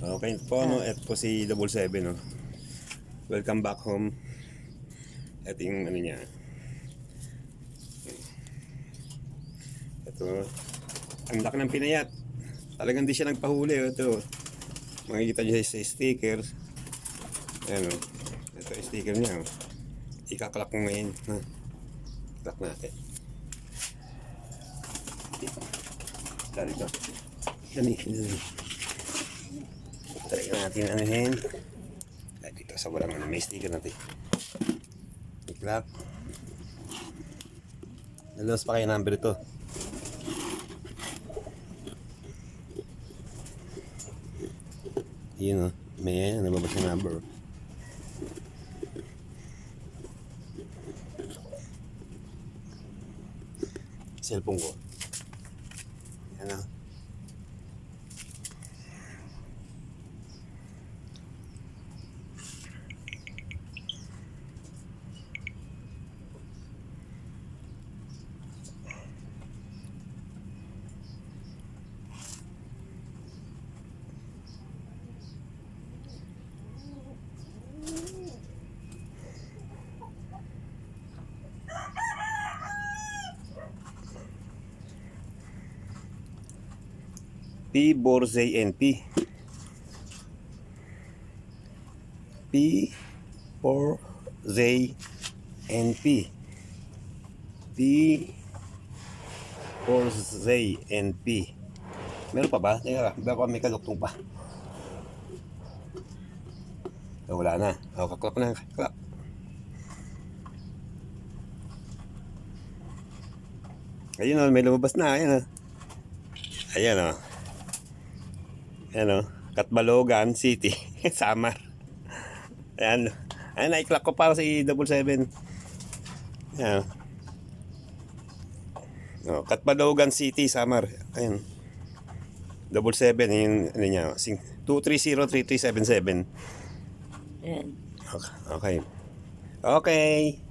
Okay po, no? Ito po si Double Seven, no? Welcome back home. Ito yung ano niya. Ito, ang laki ng pinayat. Talagang di siya nagpahuli. Ito, makikita niyo sa sticker. Ayan, oh. Ito yung sticker niya. Oh. Ikaklak mo ngayon. Ha? Klak natin. Dali ito. Dali. Try natin anuhin. Dito sa walang ano, may sticker natin. Iklak. Nalos pa kayo number ito. Yun o. May nababas yung number. Cellphone ko. Yan o. P. Borzay NP. P. Borzay NP. P. Borzay NP. Meron pa ba? Teka, baka may kaluktong pa. Oh, wala na. Oh, kaklap na. Kaklap. Ayun o, may lumabas na. Ayan o. Ayan o. Ayan o. Catbalogan City. Samar. Ayan. Ayan, naiklak ko para si Double Seven. Ayan. O, Catbalogan City, Samar. Ayan. Double Seven, yung ano niya. 230-3377. Ayan. Okay. Okay. Okay.